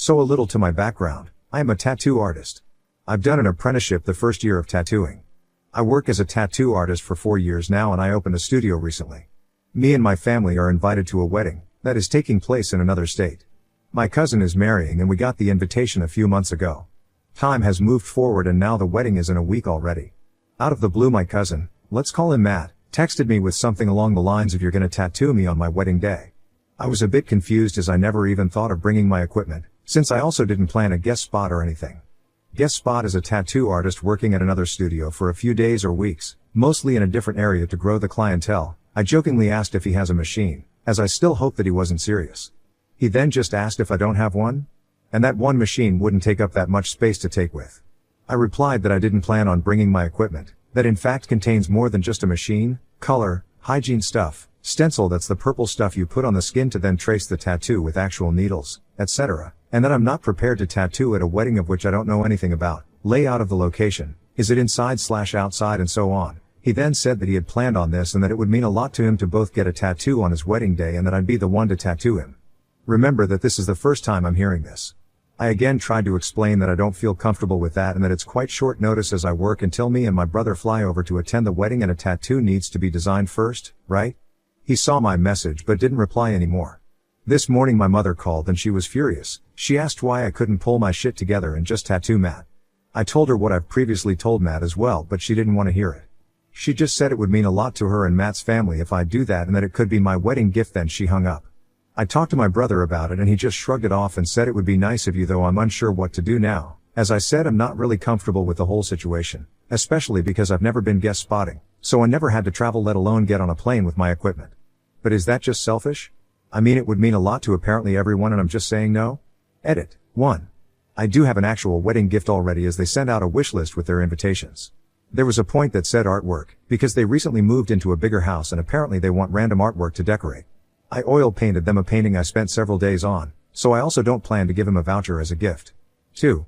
So a little to my background, I am a tattoo artist. I've done an apprenticeship the first year of tattooing. I work as a tattoo artist for 4 years now and I opened a studio recently. Me and my family are invited to a wedding that is taking place in another state. My cousin is marrying and we got the invitation a few months ago. Time has moved forward and now the wedding is in a week already. Out of the blue my cousin, let's call him Matt, texted me with something along the lines of "You're gonna tattoo me on my wedding day." I was a bit confused as I never even thought of bringing my equipment, since I also didn't plan a guest spot or anything. Guest spot is a tattoo artist working at another studio for a few days or weeks, mostly in a different area to grow the clientele. I jokingly asked if he has a machine, as I still hoped that he wasn't serious. He then just asked if I don't have one? And that one machine wouldn't take up that much space to take with. I replied that I didn't plan on bringing my equipment, that in fact contains more than just a machine, color, hygiene stuff, stencil that's the purple stuff you put on the skin to then trace the tattoo with actual needles, etc., and that I'm not prepared to tattoo at a wedding of which I don't know anything about, layout of the location, is it inside/outside and so on. He then said that he had planned on this and that it would mean a lot to him to both get a tattoo on his wedding day and that I'd be the one to tattoo him. Remember that this is the first time I'm hearing this. I again tried to explain that I don't feel comfortable with that and that it's quite short notice as I work until me and my brother fly over to attend the wedding and a tattoo needs to be designed first, right? He saw my message but didn't reply anymore. This morning my mother called and she was furious. She asked why I couldn't pull my shit together and just tattoo Matt. I told her what I've previously told Matt as well, but she didn't want to hear it. She just said it would mean a lot to her and Matt's family if I do that and that it could be my wedding gift. Then she hung up. I talked to my brother about it and he just shrugged it off and said it would be nice of you, though I'm unsure what to do now. As I said, I'm not really comfortable with the whole situation, especially because I've never been guest spotting, so I never had to travel let alone get on a plane with my equipment. But is that just selfish? I mean, it would mean a lot to apparently everyone and I'm just saying no? Edit. 1. I do have an actual wedding gift already as they sent out a wish list with their invitations. There was a point that said artwork, because they recently moved into a bigger house and apparently they want random artwork to decorate. I oil painted them a painting I spent several days on, so I also don't plan to give him a voucher as a gift. 2.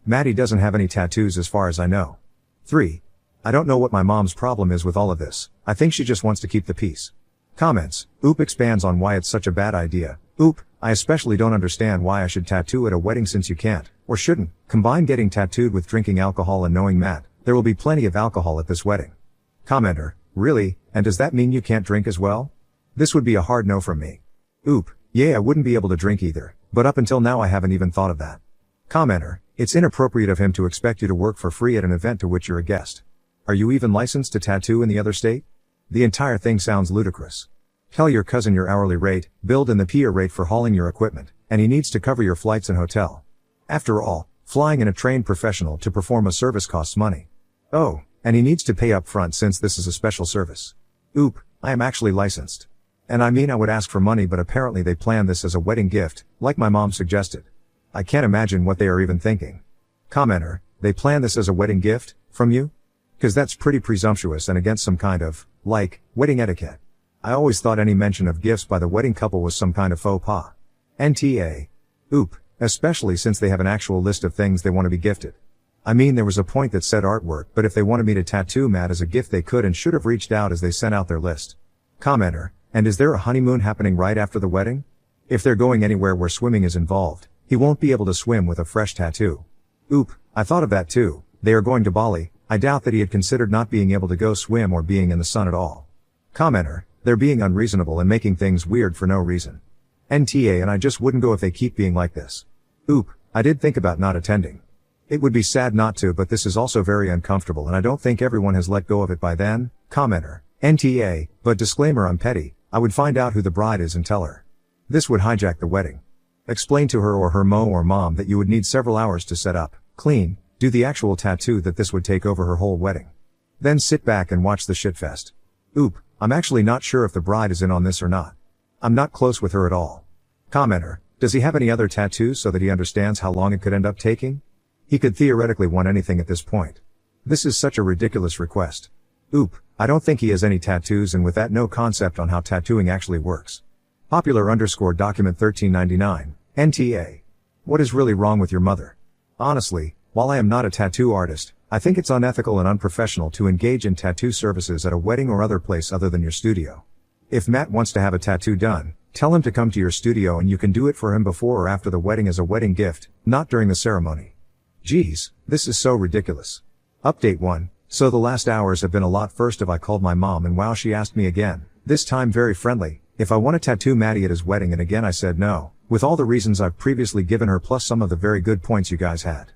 Maddie doesn't have any tattoos as far as I know. 3. I don't know what my mom's problem is with all of this. I think she just wants to keep the peace. Comments. Oop expands on why it's such a bad idea. Oop, I especially don't understand why I should tattoo at a wedding since you can't, or shouldn't, combine getting tattooed with drinking alcohol and knowing Matt. There will be plenty of alcohol at this wedding. Commenter. Really? And does that mean you can't drink as well? This would be a hard no from me. Oop. Yeah, I wouldn't be able to drink either, but up until now I haven't even thought of that. Commenter. It's inappropriate of him to expect you to work for free at an event to which you're a guest. Are you even licensed to tattoo in the other state? The entire thing sounds ludicrous. Tell your cousin your hourly rate, billed in the PIA rate for hauling your equipment, and he needs to cover your flights and hotel. After all, flying in a trained professional to perform a service costs money. Oh, and he needs to pay up front since this is a special service. Oop, I am actually licensed. And I mean, I would ask for money, but apparently they plan this as a wedding gift, like my mom suggested. I can't imagine what they are even thinking. Commenter. They plan this as a wedding gift, from you? 'Cause that's pretty presumptuous and against some kind of, like, wedding etiquette. I always thought any mention of gifts by the wedding couple was some kind of faux pas. NTA. Oop, especially since they have an actual list of things they want to be gifted. I mean, there was a point that said artwork, but if they wanted me to tattoo Matt as a gift they could and should have reached out as they sent out their list. Commenter. And is there a honeymoon happening right after the wedding? If they're going anywhere where swimming is involved, he won't be able to swim with a fresh tattoo. Oop, I thought of that too. They are going to Bali. I doubt that he had considered not being able to go swim or being in the sun at all. Commenter. They're being unreasonable and making things weird for no reason. NTA, and I just wouldn't go if they keep being like this. Oop, I did think about not attending. It would be sad not to, but this is also very uncomfortable and I don't think everyone has let go of it by then. Commenter. NTA, but disclaimer, I'm petty. I would find out who the bride is and tell her. This would hijack the wedding. Explain to her or her mo or mom that you would need several hours to set up, clean, do the actual tattoo, that this would take over her whole wedding. Then sit back and watch the shitfest. Oop, I'm actually not sure if the bride is in on this or not. I'm not close with her at all. Commenter. Does he have any other tattoos so that he understands how long it could end up taking? He could theoretically want anything at this point. This is such a ridiculous request. Oop, I don't think he has any tattoos, and with that no concept on how tattooing actually works. Popular_document 1399, NTA. What is really wrong with your mother? Honestly, while I am not a tattoo artist, I think it's unethical and unprofessional to engage in tattoo services at a wedding or other place other than your studio. If Matt wants to have a tattoo done, Tell him to come to your studio and you can do it for him before or after the wedding as a wedding gift, not during the ceremony. Geez, this is so ridiculous. Update 1. So the last hours have been a lot. First I called my mom and wow, she asked me again, this time very friendly, if I want to tattoo Maddie at his wedding, and again I said no, with all the reasons I've previously given her plus some of the very good points you guys had.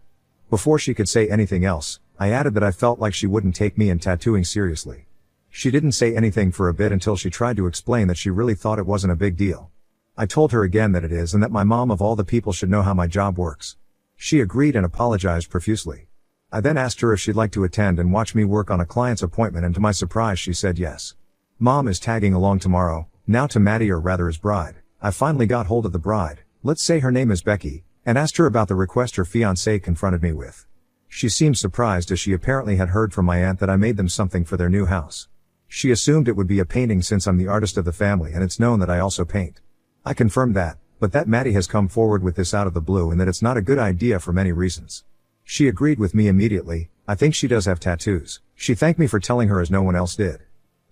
Before she could say anything else, I added that I felt like she wouldn't take me and tattooing seriously. She didn't say anything for a bit until she tried to explain that she really thought it wasn't a big deal. I told her again that it is and that my mom of all the people should know how my job works. She agreed and apologized profusely. I then asked her if she'd like to attend and watch me work on a client's appointment, and to my surprise she said yes. Mom is tagging along tomorrow, now to Maddie, or rather his bride. I finally got hold of the bride, let's say her name is Becky, and asked her about the request her fiancé confronted me with. She seemed surprised as she apparently had heard from my aunt that I made them something for their new house. She assumed it would be a painting since I'm the artist of the family and it's known that I also paint. I confirmed that, but that Maddie has come forward with this out of the blue and that it's not a good idea for many reasons. She agreed with me immediately. I think she does have tattoos. She thanked me for telling her as no one else did.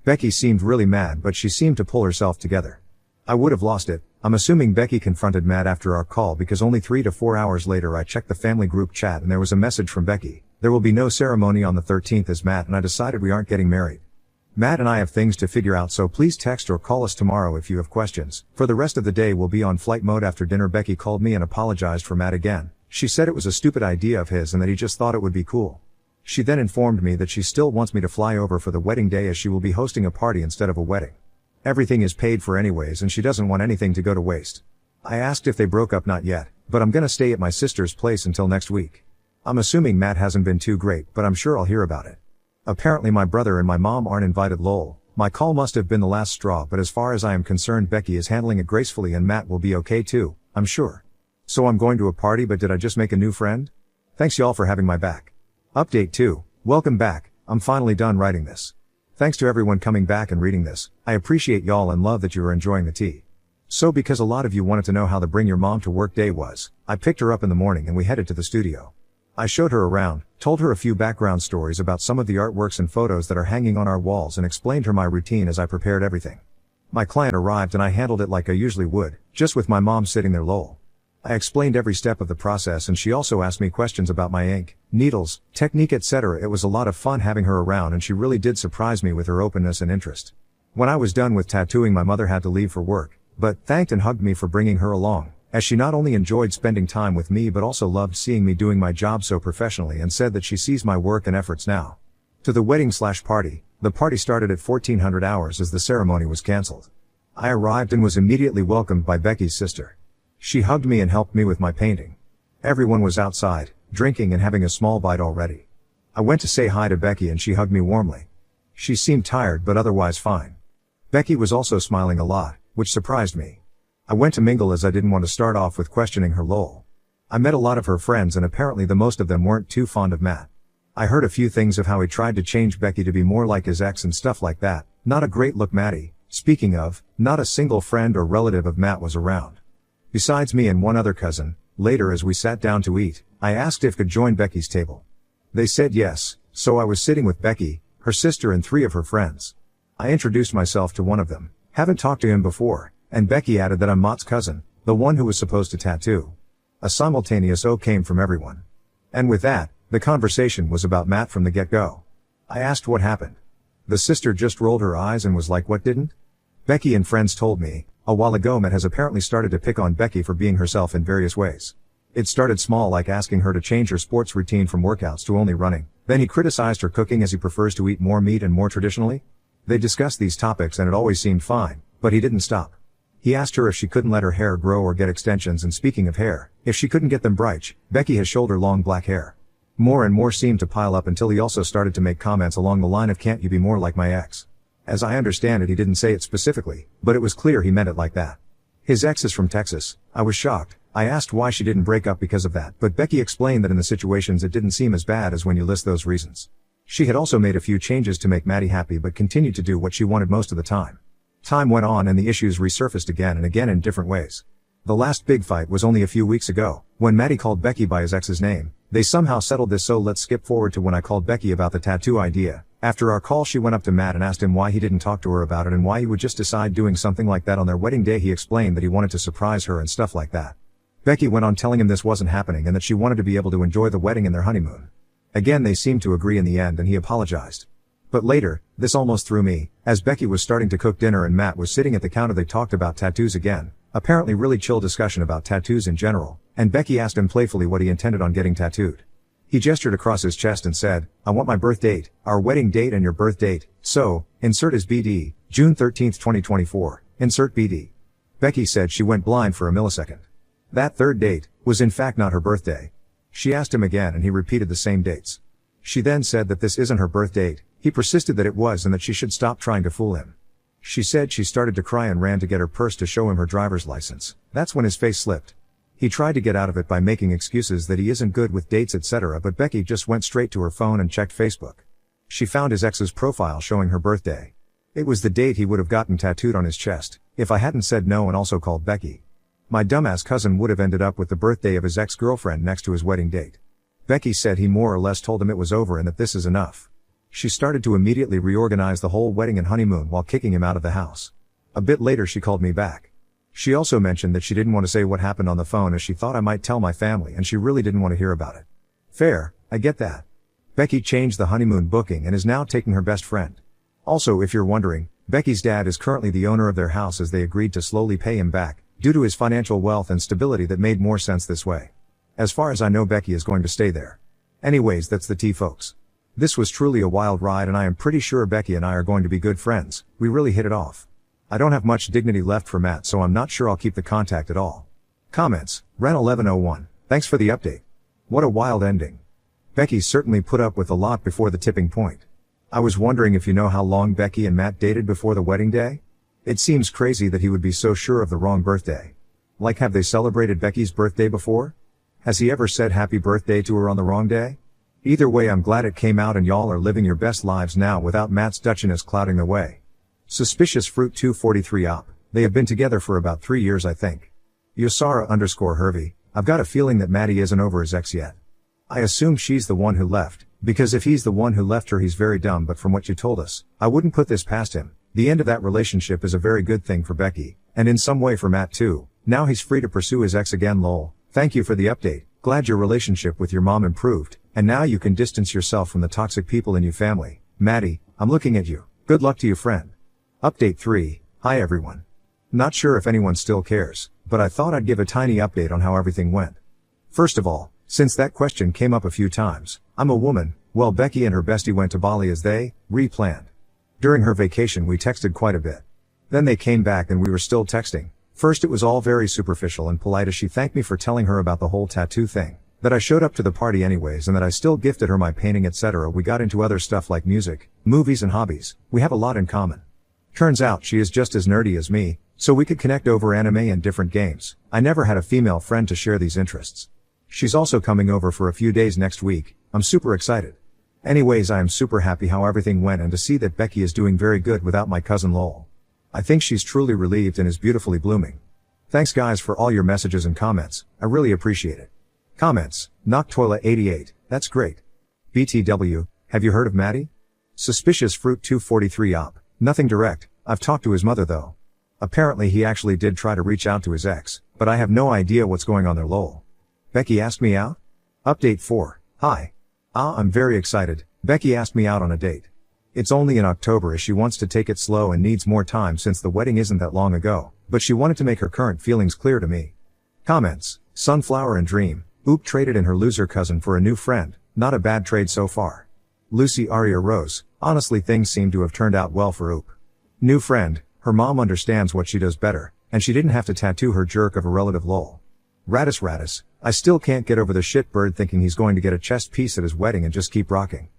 Becky seemed really mad, but she seemed to pull herself together. I would have lost it. I'm assuming Becky confronted Matt after our call because only 3 to 4 hours later I checked the family group chat and there was a message from Becky. There will be no ceremony on the 13th as Matt and I decided we aren't getting married. Matt and I have things to figure out, so please text or call us tomorrow if you have questions. For the rest of the day we'll be on flight mode. After dinner Becky called me and apologized for Matt again. She said it was a stupid idea of his and that he just thought it would be cool. She then informed me that she still wants me to fly over for the wedding day as she will be hosting a party instead of a wedding. Everything is paid for anyways and she doesn't want anything to go to waste. I asked if they broke up. Not yet, but I'm gonna stay at my sister's place until next week. I'm assuming Matt hasn't been too great, but I'm sure I'll hear about it. Apparently my brother and my mom aren't invited. Lol. My call must have been the last straw, but as far as I am concerned Becky is handling it gracefully and Matt will be okay too, I'm sure. So I'm going to a party, but did I just make a new friend? Thanks y'all for having my back. Update 2. Welcome back. I'm finally done writing this. Thanks to everyone coming back and reading this. I appreciate y'all and love that you are enjoying the tea. So because a lot of you wanted to know how the bring your mom to work day was, I picked her up in the morning and we headed to the studio. I showed her around, told her a few background stories about some of the artworks and photos that are hanging on our walls and explained her my routine as I prepared everything. My client arrived and I handled it like I usually would, just with my mom sitting there. Lol. I explained every step of the process and she also asked me questions about my ink, needles, technique, etc. It was a lot of fun having her around and she really did surprise me with her openness and interest. When I was done with tattooing my mother had to leave for work, but thanked and hugged me for bringing her along, as she not only enjoyed spending time with me but also loved seeing me doing my job so professionally and said that she sees my work and efforts now. To the wedding/party, the party started at 1400 hours as the ceremony was cancelled. I arrived and was immediately welcomed by Becky's sister. She hugged me and helped me with my painting. Everyone was outside, drinking and having a small bite already. I went to say hi to Becky and she hugged me warmly. She seemed tired but otherwise fine. Becky was also smiling a lot, which surprised me. I went to mingle as I didn't want to start off with questioning her. Lol. I met a lot of her friends and apparently the most of them weren't too fond of Matt. I heard a few things of how he tried to change Becky to be more like his ex and stuff like that. Not a great look. Maddie, speaking of, not a single friend or relative of Matt was around. Besides me and one other cousin. Later as we sat down to eat, I asked if could join Becky's table. They said yes, so I was sitting with Becky, her sister and 3 of her friends. I introduced myself to one of them, haven't talked to him before, and Becky added that I'm Matt's cousin, the one who was supposed to tattoo. A simultaneous "oh" came from everyone. And with that, the conversation was about Matt from the get-go. I asked what happened. The sister just rolled her eyes and was like, what didn't? Becky and friends told me, a while ago Matt has apparently started to pick on Becky for being herself in various ways. It started small, like asking her to change her sports routine from workouts to only running. Then he criticized her cooking as he prefers to eat more meat and more traditionally. They discussed these topics and it always seemed fine, but he didn't stop. He asked her if she couldn't let her hair grow or get extensions, and speaking of hair, if she couldn't get them bright. Becky has shoulder-long black hair. More and more seemed to pile up until he also started to make comments along the line of can't you be more like my ex? As I understand it, he didn't say it specifically, but it was clear he meant it like that. His ex is from Texas. I was shocked. I asked why she didn't break up because of that, but Becky explained that in the situations it didn't seem as bad as when you list those reasons. She had also made a few changes to make Maddie happy but continued to do what she wanted most of the time. Time went on and the issues resurfaced again and again in different ways. The last big fight was only a few weeks ago, when Maddie called Becky by his ex's name. They somehow settled this, so let's skip forward to when I called Becky about the tattoo idea. After our call she went up to Matt and asked him why he didn't talk to her about it and why he would just decide doing something like that on their wedding day. He explained that he wanted to surprise her and stuff like that. Becky went on telling him this wasn't happening and that she wanted to be able to enjoy the wedding and their honeymoon. Again they seemed to agree in the end and he apologized. But later, this almost threw me, as Becky was starting to cook dinner and Matt was sitting at the counter. They talked about tattoos again, apparently really chill discussion about tattoos in general, and Becky asked him playfully what he intended on getting tattooed. He gestured across his chest and said, "I want my birth date, our wedding date and your birth date, so, insert as BD, June 13, 2024, insert BD." Becky said she went blind for a millisecond. That third date was in fact not her birthday. She asked him again and he repeated the same dates. She then said that this isn't her birth date. He persisted that it was and that she should stop trying to fool him. She said she started to cry and ran to get her purse to show him her driver's license. That's when his face slipped. He tried to get out of it by making excuses that he isn't good with dates etc., but Becky just went straight to her phone and checked Facebook. She found his ex's profile showing her birthday. It was the date he would have gotten tattooed on his chest, if I hadn't said no and also called Becky. My dumbass cousin would have ended up with the birthday of his ex-girlfriend next to his wedding date. Becky said he more or less told him it was over and that this is enough. She started to immediately reorganize the whole wedding and honeymoon while kicking him out of the house. A bit later she called me back. She also mentioned that she didn't want to say what happened on the phone as she thought I might tell my family and she really didn't want to hear about it. Fair, I get that. Becky changed the honeymoon booking and is now taking her best friend. Also, if you're wondering, Becky's dad is currently the owner of their house as they agreed to slowly pay him back, due to his financial wealth and stability that made more sense this way. As far as I know Becky is going to stay there. Anyways, that's the tea folks. This was truly a wild ride and I am pretty sure Becky and I are going to be good friends. We really hit it off. I don't have much dignity left for Matt so I'm not sure I'll keep the contact at all. Comments, Ren1101, thanks for the update. What a wild ending. Becky certainly put up with a lot before the tipping point. I was wondering if you know how long Becky and Matt dated before the wedding day? It seems crazy that he would be so sure of the wrong birthday. Like, have they celebrated Becky's birthday before? Has he ever said happy birthday to her on the wrong day? Either way I'm glad it came out and y'all are living your best lives now without Matt's Dutchiness clouding the way. Suspicious Fruit 243 op, they have been together for about 3 years I think. Yosara_Hervey, I've got a feeling that Maddie isn't over his ex yet. I assume she's the one who left, because if he's the one who left her he's very dumb, but from what you told us, I wouldn't put this past him. The end of that relationship is a very good thing for Becky, and in some way for Matt too. Now he's free to pursue his ex again lol. Thank you for the update, glad your relationship with your mom improved, and now you can distance yourself from the toxic people in your family. Maddie, I'm looking at you. Good luck to you friend. Update 3, hi everyone. Not sure if anyone still cares, but I thought I'd give a tiny update on how everything went. First of all, since that question came up a few times, I'm a woman. Well, Becky and her bestie went to Bali as they re-planned. During her vacation we texted quite a bit. Then they came back and we were still texting. First it was all very superficial and polite as she thanked me for telling her about the whole tattoo thing, that I showed up to the party anyways and that I still gifted her my painting etc. We got into other stuff like music, movies and hobbies. We have a lot in common. Turns out she is just as nerdy as me, so we could connect over anime and different games. I never had a female friend to share these interests. She's also coming over for a few days next week. I'm super excited. Anyways, I am super happy how everything went and to see that Becky is doing very good without my cousin lol. I think she's truly relieved and is beautifully blooming. Thanks guys for all your messages and comments, I really appreciate it. Comments, Noctoila88, that's great. BTW, have you heard of Maddie? Suspicious Fruit 243 op, nothing direct, I've talked to his mother though. Apparently he actually did try to reach out to his ex, but I have no idea what's going on there lol. Becky asked me out? Update 4, hi. I'm very excited, Becky asked me out on a date. It's only in October as she wants to take it slow and needs more time since the wedding isn't that long ago, but she wanted to make her current feelings clear to me. Comments, Sunflower and Dream, Oop traded in her loser cousin for a new friend, not a bad trade so far. Lucy Aria Rose, honestly things seem to have turned out well for Oop. New friend, her mom understands what she does better, and she didn't have to tattoo her jerk of a relative lol. Radis, I still can't get over the shit bird thinking he's going to get a chest piece at his wedding and just keep rocking.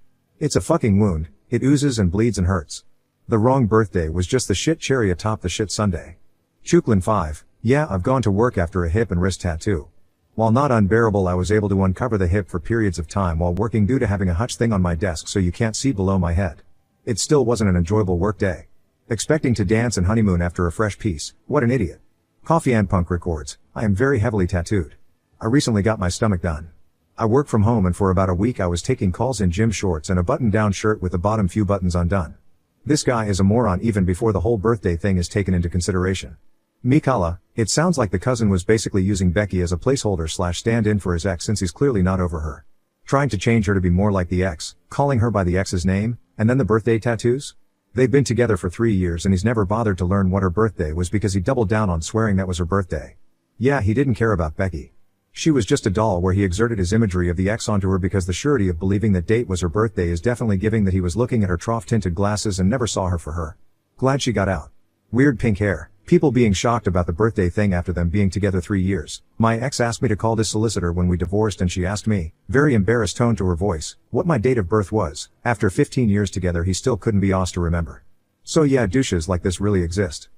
It's a fucking wound, it oozes and bleeds and hurts. The wrong birthday was just the shit cherry atop the shit sundae. Chuklin 5, yeah I've gone to work after a hip and wrist tattoo. While not unbearable I was able to uncover the hip for periods of time while working due to having a hutch thing on my desk so you can't see below my head. It still wasn't an enjoyable work day. Expecting to dance and honeymoon after a fresh piece, what an idiot. Coffee and Punk records, I am very heavily tattooed. I recently got my stomach done. I work from home and for about a week I was taking calls in gym shorts and a button-down shirt with the bottom few buttons undone. This guy is a moron even before the whole birthday thing is taken into consideration. Mikala, it sounds like the cousin was basically using Becky as a placeholder / stand-in for his ex since he's clearly not over her. Trying to change her to be more like the ex, calling her by the ex's name, and then the birthday tattoos? They've been together for 3 years and he's never bothered to learn what her birthday was because he doubled down on swearing that was her birthday. Yeah, he didn't care about Becky. She was just a doll where he exerted his imagery of the ex onto her because the surety of believing that date was her birthday is definitely giving that he was looking at her trough-tinted glasses and never saw her for her. Glad she got out. Weird pink hair. People being shocked about the birthday thing after them being together 3 years. My ex asked me to call this solicitor when we divorced and she asked me, very embarrassed tone to her voice, what my date of birth was. After 15 years together he still couldn't be asked to remember. So yeah, douches like this really exist.